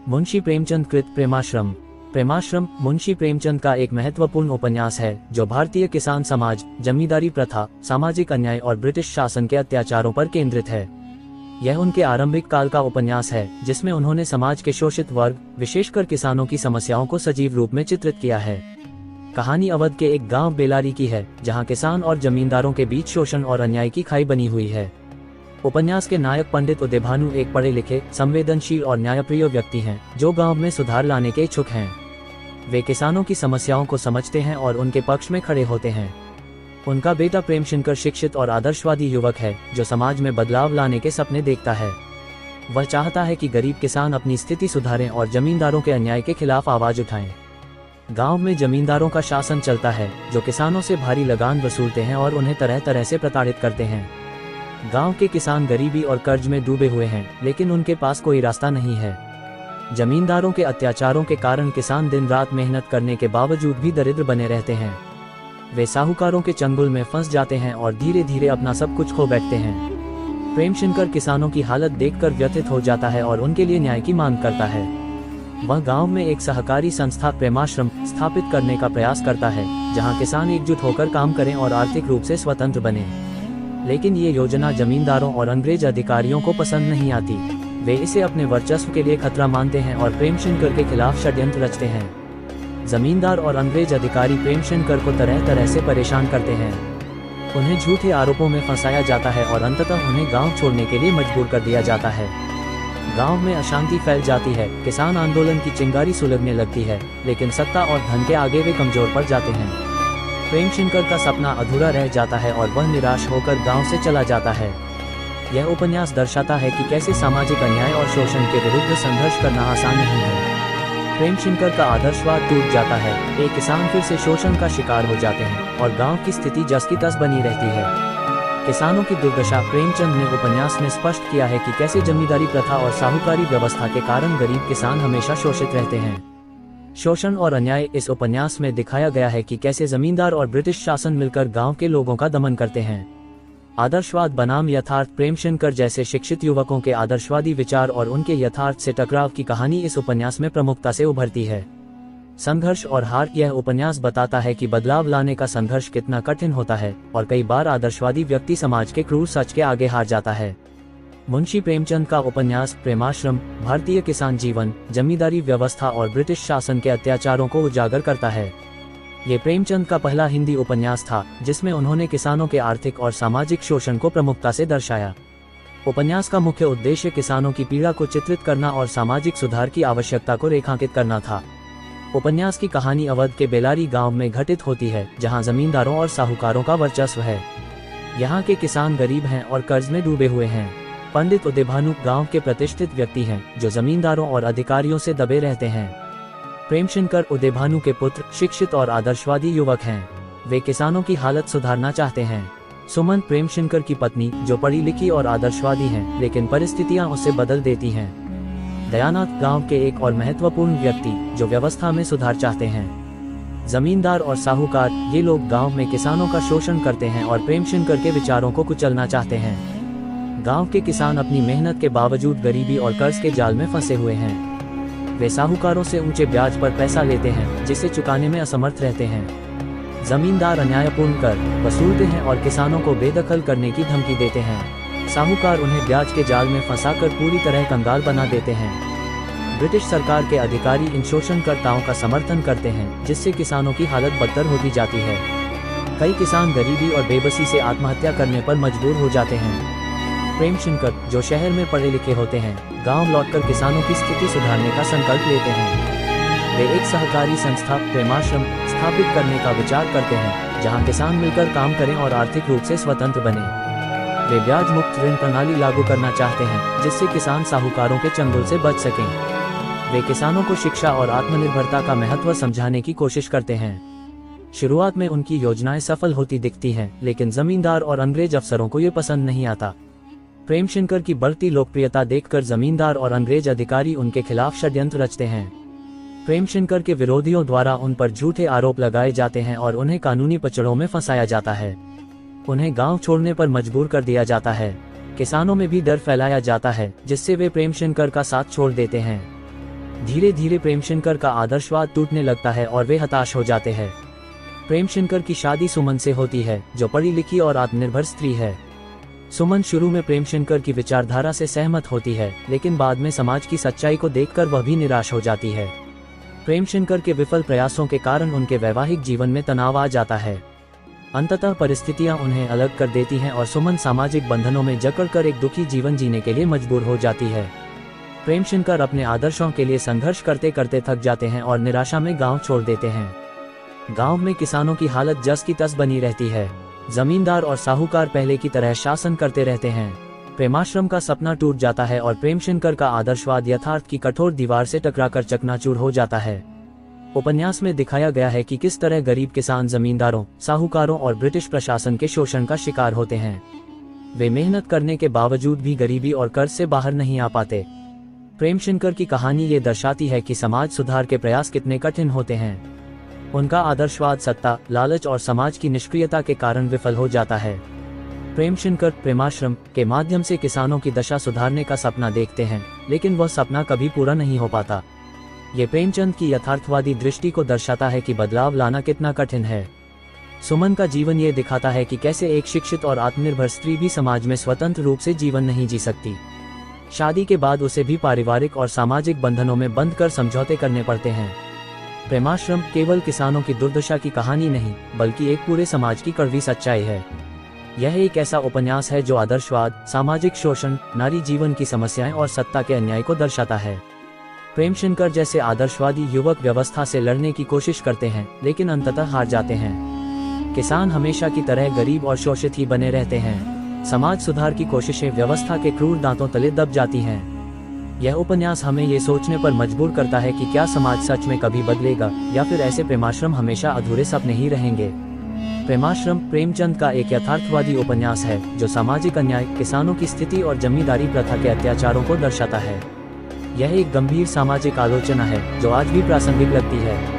मुंशी प्रेमचंद कृत प्रेमाश्रम। प्रेमाश्रम मुंशी प्रेमचंद का एक महत्वपूर्ण उपन्यास है जो भारतीय किसान समाज, जमींदारी प्रथा, सामाजिक अन्याय और ब्रिटिश शासन के अत्याचारों पर केंद्रित है। यह उनके आरंभिक काल का उपन्यास है जिसमें उन्होंने समाज के शोषित वर्ग, विशेषकर किसानों की समस्याओं को सजीव रूप में चित्रित किया है। कहानी अवध के एक गांव बेलारी की है जहां किसान और जमींदारों के बीच शोषण और अन्याय की खाई बनी हुई है। उपन्यास के नायक पंडित उदयभानु एक पढ़े लिखे, संवेदनशील और न्यायप्रिय व्यक्ति हैं जो गांव में सुधार लाने के इच्छुक हैं। वे किसानों की समस्याओं को समझते हैं और उनके पक्ष में खड़े होते हैं। उनका बेटा प्रेमशंकर शिक्षित और आदर्शवादी युवक है जो समाज में बदलाव लाने के सपने देखता है। वह चाहता है कि गरीब किसान अपनी स्थिति सुधारें और जमींदारों के अन्याय के खिलाफ आवाज उठाएं। गांव में जमींदारों का शासन चलता है जो किसानों से भारी लगान वसूलते हैं और उन्हें तरह तरह से प्रताड़ित करते हैं। गांव के किसान गरीबी और कर्ज में डूबे हुए हैं लेकिन उनके पास कोई रास्ता नहीं है। जमींदारों के अत्याचारों के कारण किसान दिन रात मेहनत करने के बावजूद भी दरिद्र बने रहते हैं। वे साहूकारों के चंगुल में फंस जाते हैं और धीरे धीरे अपना सब कुछ खो बैठते हैं। प्रेमशंकर किसानों की हालत देखकर व्यथित हो जाता है और उनके लिए न्याय की मांग करता है। वह गांव में एक सहकारी संस्था प्रेमाश्रम स्थापित करने का प्रयास करता है जहां किसान एकजुट होकर काम करें और आर्थिक रूप से स्वतंत्र बने। लेकिन ये योजना जमींदारों और अंग्रेज अधिकारियों को पसंद नहीं आती। वे इसे अपने वर्चस्व के लिए खतरा मानते हैं और प्रेमशंकर के खिलाफ षड्यंत्र रचते हैं। जमींदार और अंग्रेज अधिकारी प्रेमशंकर को तरह तरह से परेशान करते हैं। उन्हें झूठे आरोपों में फंसाया जाता है और अंततः उन्हें गांव छोड़ने के लिए मजबूर कर दिया जाता है। गांव में अशांति फैल जाती है, किसान आंदोलन की चिंगारी सुलगने लगती है, लेकिन सत्ता और धन के आगे वे कमजोर पड़ जाते हैं। प्रेमशंकर का सपना अधूरा रह जाता है और वह निराश होकर गांव से चला जाता है। यह उपन्यास दर्शाता है कि कैसे सामाजिक अन्याय और शोषण के विरुद्ध संघर्ष करना आसान नहीं है। प्रेमशंकर का आदर्शवाद टूट जाता है, एक किसान फिर से शोषण का शिकार हो जाते हैं और गांव की स्थिति जस की तस बनी रहती है। किसानों की दुर्दशा प्रेमचंद ने उपन्यास में स्पष्ट किया है कि कैसे जमींदारी प्रथा और साहूकारी व्यवस्था के कारण गरीब किसान हमेशा शोषित रहते हैं। शोषण और अन्याय इस उपन्यास में दिखाया गया है कि कैसे जमींदार और ब्रिटिश शासन मिलकर गांव के लोगों का दमन करते हैं। आदर्शवाद बनाम यथार्थ प्रेमशंकर जैसे शिक्षित युवकों के आदर्शवादी विचार और उनके यथार्थ से टकराव की कहानी इस उपन्यास में प्रमुखता से उभरती है। संघर्ष और हार। यह उपन्यास बताता है कि बदलाव लाने का संघर्ष कितना कठिन होता है और कई बार आदर्शवादी व्यक्ति समाज के क्रूर सच के आगे हार जाता है। मुंशी प्रेमचंद का उपन्यास प्रेमाश्रम भारतीय किसान जीवन, जमींदारी व्यवस्था और ब्रिटिश शासन के अत्याचारों को उजागर करता है। ये प्रेमचंद का पहला हिंदी उपन्यास था जिसमें उन्होंने किसानों के आर्थिक और सामाजिक शोषण को प्रमुखता से दर्शाया। उपन्यास का मुख्य उद्देश्य किसानों की पीड़ा को चित्रित करना और सामाजिक सुधार की आवश्यकता को रेखांकित करना था। उपन्यास की कहानी अवध के बेलारी गांव में घटित होती है जहां जमींदारों और साहूकारों का वर्चस्व है। यहां के किसान गरीब हैं और कर्ज में डूबे हुए हैं। पंडित उदयभानु गांव के प्रतिष्ठित व्यक्ति हैं जो जमींदारों और अधिकारियों से दबे रहते हैं। प्रेमशंकर उदयभानु के पुत्र शिक्षित और आदर्शवादी युवक हैं। वे किसानों की हालत सुधारना चाहते हैं। सुमन प्रेमशंकर की पत्नी जो पढ़ी लिखी और आदर्शवादी हैं, लेकिन परिस्थितियां उसे बदल देती हैं। दयानाथ गांव के एक और महत्वपूर्ण व्यक्ति जो व्यवस्था में सुधार चाहते हैं। जमींदार और साहूकार ये लोग गांव में किसानों का शोषण करते हैं और प्रेमशंकर के विचारों को कुचलना चाहते हैं। गांव के किसान अपनी मेहनत के बावजूद गरीबी और कर्ज के जाल में फंसे हुए हैं। वे साहूकारों से ऊंचे ब्याज पर पैसा लेते हैं जिसे चुकाने में असमर्थ रहते हैं। जमींदार अन्यायपूर्ण कर वसूलते हैं और किसानों को बेदखल करने की धमकी देते हैं। साहूकार उन्हें ब्याज के जाल में फंसाकर पूरी तरह कंगाल बना देते हैं। ब्रिटिश सरकार के अधिकारी इन शोषणकर्ताओं का समर्थन करते हैं जिससे किसानों की हालत बदतर होती जाती है। कई किसान गरीबी और बेबसी से आत्महत्या करने पर मजबूर हो जाते हैं। प्रेमशंकर जो शहर में पढ़े लिखे होते हैं, गांव लौटकर किसानों की स्थिति सुधारने का संकल्प लेते हैं। वे एक सहकारी संस्था प्रेमाश्रम स्थापित करने का विचार करते हैं जहां किसान मिलकर काम करें और आर्थिक रूप से स्वतंत्र बने। वे ब्याज मुक्त ऋण प्रणाली लागू करना चाहते हैं जिससे किसान साहूकारों के चंगुल से बच सकें। वे किसानों को शिक्षा और आत्मनिर्भरता का महत्व समझाने की कोशिश करते हैं। शुरुआत में उनकी योजनाएं सफल होती दिखती हैं, लेकिन जमींदार और अंग्रेज अफसरों को ये पसंद नहीं आता। प्रेमशंकर की बढ़ती लोकप्रियता देखकर जमींदार और अंग्रेज अधिकारी उनके खिलाफ षड्यंत्र रचते हैं। प्रेमशंकर के विरोधियों द्वारा उन पर झूठे आरोप लगाए जाते हैं और उन्हें कानूनी पचड़ों में फंसाया जाता है। उन्हें गांव छोड़ने पर मजबूर कर दिया जाता है। किसानों में भी डर फैलाया जाता है जिससे वे प्रेमशंकर का साथ छोड़ देते हैं। धीरे धीरे प्रेमशंकर का आदर्शवाद टूटने लगता है और वे हताश हो जाते हैं। प्रेमशंकर की शादी सुमन से होती है, जो पढ़ी लिखी और आत्मनिर्भर स्त्री है। सुमन शुरू में प्रेमशंकर की विचारधारा से सहमत होती है, लेकिन बाद में समाज की सच्चाई को देखकर वह भी निराश हो जाती है। प्रेमशंकर के विफल प्रयासों के कारण उनके वैवाहिक जीवन में तनाव आ जाता है। अंततः परिस्थितियां उन्हें अलग कर देती हैं और सुमन सामाजिक बंधनों में जकड़कर एक दुखी जीवन जीने के लिए मजबूर हो जाती है। प्रेमशंकर अपने आदर्शों के लिए संघर्ष करते करते थक जाते हैं और निराशा में गांव छोड़ देते हैं। गांव में किसानों की हालत जस की तस बनी रहती है। जमींदार और साहूकार पहले की तरह शासन करते रहते हैं। प्रेमाश्रम का सपना टूट जाता है और प्रेमशंकर का आदर्शवाद यथार्थ की कठोर दीवार से टकराकर चकनाचूर हो जाता है। उपन्यास में दिखाया गया है कि किस तरह गरीब किसान जमींदारों, साहूकारों और ब्रिटिश प्रशासन के शोषण का शिकार होते हैं। वे मेहनत करने के बावजूद भी गरीबी और कर्ज से बाहर नहीं आ पाते। प्रेमशंकर की कहानी ये दर्शाती है कि समाज सुधार के प्रयास कितने कठिन होते हैं। उनका आदर्शवाद सत्ता, लालच और समाज की निष्क्रियता के कारण विफल हो जाता है। प्रेमशंकर प्रेमाश्रम के माध्यम से किसानों की दशा सुधारने का सपना देखते हैं, लेकिन वह सपना कभी पूरा नहीं हो पाता। ये प्रेमचंद की यथार्थवादी दृष्टि को दर्शाता है कि बदलाव लाना कितना कठिन है। सुमन का जीवन ये दिखाता है कि कैसे एक शिक्षित और आत्मनिर्भर स्त्री भी समाज में स्वतंत्र रूप से जीवन नहीं जी सकती। शादी के बाद उसे भी पारिवारिक और सामाजिक बंधनों में बंध कर समझौते करने पड़ते हैं। प्रेमाश्रम केवल किसानों की दुर्दशा की कहानी नहीं, बल्कि एक पूरे समाज की कड़वी सच्चाई है। यह एक ऐसा उपन्यास है जो आदर्शवाद, सामाजिक शोषण, नारी जीवन की समस्याएं और सत्ता के अन्याय को दर्शाता है। प्रेमशंकर जैसे आदर्शवादी युवक व्यवस्था से लड़ने की कोशिश करते हैं, लेकिन अंततः हार जाते हैं। किसान हमेशा की तरह गरीब और शोषित ही बने रहते हैं। समाज सुधार की कोशिशें व्यवस्था के क्रूर दांतों तले दब जाती हैं। यह उपन्यास हमें ये सोचने पर मजबूर करता है कि क्या समाज सच में कभी बदलेगा, या फिर ऐसे प्रेमाश्रम हमेशा अधूरे सपने ही रहेंगे। प्रेमाश्रम प्रेमचंद का एक यथार्थवादी उपन्यास है जो सामाजिक अन्याय, किसानों की स्थिति और जमींदारी प्रथा के अत्याचारों को दर्शाता है। यह एक गंभीर सामाजिक आलोचना है जो आज भी प्रासंगिक लगती है।